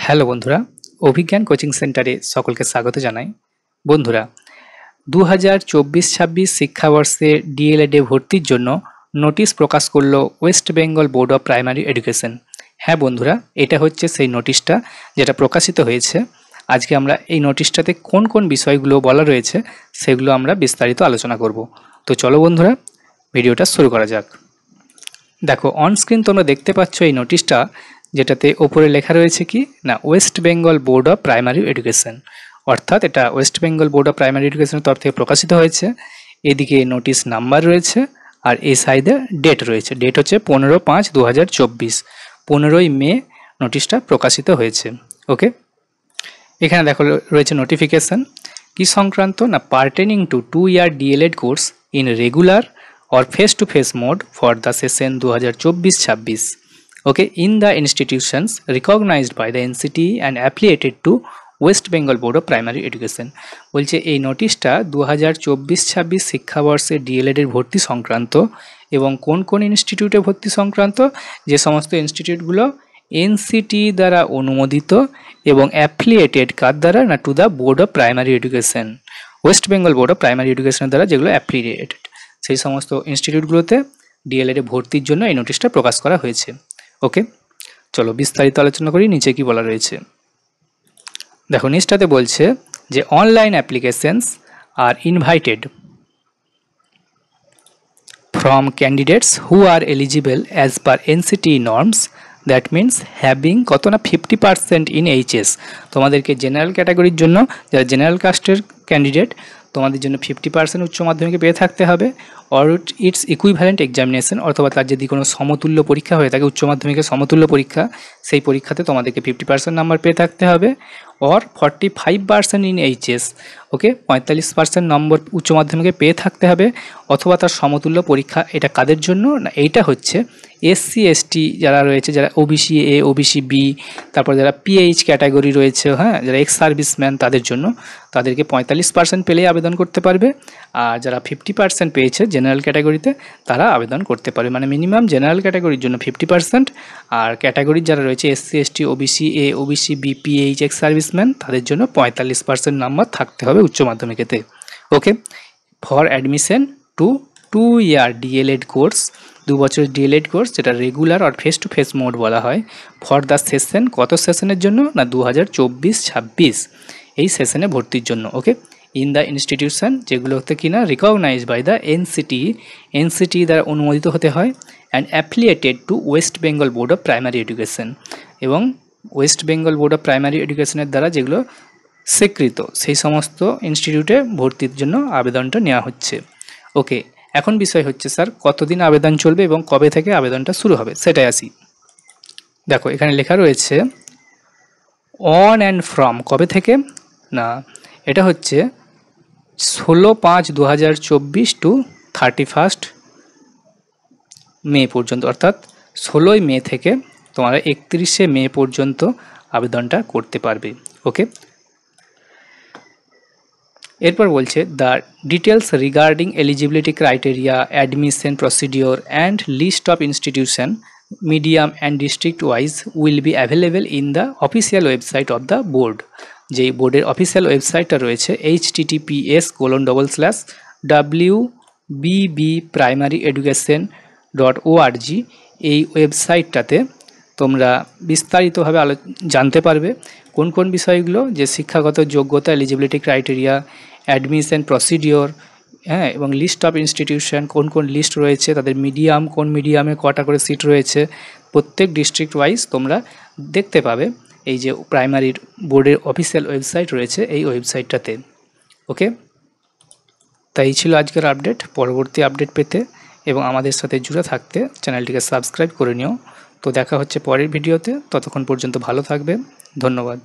Hello বন্ধুরা, অভিজ্ঞান coaching সেন্টারে সকলকে স্বাগত জানাই। বন্ধুরা, 2024-26 শিক্ষাবর্ষে ডিএলএডে ভর্তির জন্য নোটিশ প্রকাশ করলো West Bengal board of primary education. হ্যাঁ বন্ধুরা, এটা হচ্ছে সেই নোটিশটা যেটা প্রকাশিত হয়েছে। আজকে আমরা এই নোটিশটাতে কোন কোন বিষয়গুলো বলা রয়েছে সেগুলো আমরা বিস্তারিত আলোচনা করব। তো চলো বন্ধুরা, ভিডিওটা শুরু করা যাক। দেখো, অন স্ক্রিন তোমরা দেখতে পাচ্ছ এই নোটিশটা, যেটাতে ওপরে লেখা রয়েছে কি না, West Bengal board of primary education. অর্থাৎ এটা West Bengal board of primary এডুকেশনের তরফ থেকে প্রকাশিত হয়েছে। এদিকে নোটিশ নাম্বার রয়েছে আর এই সাইডে ডেট রয়েছে। ডেট হচ্ছে 15/5/2024, 15ই মে নোটিশটা প্রকাশিত হয়েছে। ওকে, এখানে দেখো রয়েছে নোটিফিকেশন কি সংক্রান্ত না, pertaining to 2 year DElEd course in regular or face-to-face mode for the session 2024-26, okay, in the institutions recognized by the NCTE and affiliated to West Bengal board of primary education. বলছে এই নোটিশটা 2024-26 শিক্ষাবর্ষে ডিএলএডের ভর্তি সংক্রান্ত এবং কোন কোন ইনস্টিটিউটে ভর্তি সংক্রান্ত, যে সমস্ত ইনস্টিটিউটগুলো এনসিটিই দ্বারা অনুমোদিত এবং অ্যাফিলিয়েটেড কার দ্বারা না, to the board of primary education, West Bengal board of primary এডুকেশনের দ্বারা যেগুলো অ্যাফিলিয়েটেড, সেই সমস্ত ইনস্টিটিউটগুলোতে ডিএলএডে ভর্তির জন্য এই নোটিশটা প্রকাশ করা হয়েছে। ওকে, চলো বিস্তারিত আলোচনা করি নিচে কি বলা রয়েছে। দেখো, নিচটাতে বলছে যে online applications are invited from candidates who are eligible as per NCTE norms, that means having কত না 50% ইন এইচএস। তোমাদেরকে জেনারেল ক্যাটাগরির জন্য, যারা জেনারেল কাস্টের ক্যান্ডিডেট, তোমাদের জন্য 50% উচ্চ মাধ্যমিকে পেয়ে থাকতে হবে, অর ইটস ইকুইভ্যালেন্ট এক্সামিনেশন, অথবা তার যদি কোনো সমতুল্য পরীক্ষা হয়ে থাকে, উচ্চ মাধ্যমিকের সমতুল্য পরীক্ষা, সেই পরীক্ষাতে তোমাদেরকে 50% নাম্বার পেয়ে থাকতে হবে, অর 45% ইন এইচএস। ওকে, 45% নম্বর উচ্চ মাধ্যমিকে পেয়ে থাকতে হবে অথবা তার সমতুল্য পরীক্ষা। এটা কাদের জন্য না, এইটা হচ্ছে এসসি এসটি যারা রয়েছে, যারা ওবিসি এ, ওবিসি বি, তারপর যারা পিএইচ ক্যাটাগরি রয়েছে, হ্যাঁ, যারা এক্স সার্ভিসম্যান, তাদের জন্য। তাদেরকে 45% পেলেই আবেদন করতে পারবে। আর যারা 50% পেয়েছে জেনারেল ক্যাটাগরিতে, তারা আবেদন করতে পারবে। মানে মিনিমাম জেনারেল ক্যাটাগরির জন্য 50%, আর ক্যাটাগরির যারা রয়েছে SC ST, OBC A, OBC B, PH, ex serviceman, তাদের জন্য 45% নাম্বার থাকতে হবে উচ্চ মাধ্যমিকেতে। Okay, for admission to 2 year DElEd course, 2 বছরের ডিএলএড কোর্স, যেটা রেগুলার আর ফেস টু ফেস মোড বলা হয়, ফর দ্য সেশন, কত সেশনের জন্য না, 2024-26 এই সেশনে ভর্তির জন্য। ওকে, ইন দ্য ইনস্টিটিউশন, যেগুলোতে কিনা recognise by the NCTE, NCTE দ্বারা অনুমোদিত হতে হয়, and affiliated to West Bengal board of primary education, এবং West Bengal board of primary এডুকেশনের দ্বারা যেগুলো স্বীকৃত, সেই সমস্ত ইনস্টিটিউটে ভর্তির জন্য আবেদনটা নেওয়া হচ্ছে। ওকে, এখন বিষয় হচ্ছে স্যার কতদিন আবেদন চলবে এবং কবে থেকে আবেদনটা শুরু হবে, সেটাই আসি। দেখো, এখানে লেখা রয়েছে অন অ্যান্ড ফ্রম, কবে থেকে না, এটা হচ্ছে 16/5/2024 টু 31 মে পর্যন্ত, অর্থাৎ 16ই মে থেকে তোমরা 31শে মে পর্যন্ত আবেদনটা করতে পারবে। ওকে, এরপর বলছে the details regarding eligibility criteria, admission procedure and list of institution, medium and district wise will be available in the official website of the board. যেই বোর্ডের অফিসিয়াল ওয়েবসাইটটা রয়েছে https://wbbprimaryeducation.org, এই ওয়েবসাইটটাতে তোমরা বিস্তারিতভাবে জানতে পারবে কোন কোন বিষয়গুলো, যে শিক্ষাগত যোগ্যতা, এলিজিবিলিটি ক্রাইটেরিয়া, অ্যাডমিশন প্রসিডিওর, হ্যাঁ, এবং লিস্ট অফ ইনস্টিটিউশন, কোন কোন লিস্ট রয়েছে, তাদের মিডিয়াম, কোন মিডিয়ামে কটা করে সিট রয়েছে, প্রত্যেক ডিস্ট্রিক্ট ওয়াইজ তোমরা দেখতে পাবে এই যে প্রাইমারির বোর্ডের অফিসিয়াল ওয়েবসাইট রয়েছে এই ওয়েবসাইটটাতে। ওকে, তাই ছিল আজকের আপডেট। পরবর্তী আপডেট পেতে এবং আমাদের সাথে জুড়ে থাকতে চ্যানেলটিকে সাবস্ক্রাইব করে নিও। তো দেখা হচ্ছে পরের ভিডিওতে, ততক্ষণ পর্যন্ত ভালো থাকবে, ধন্যবাদ।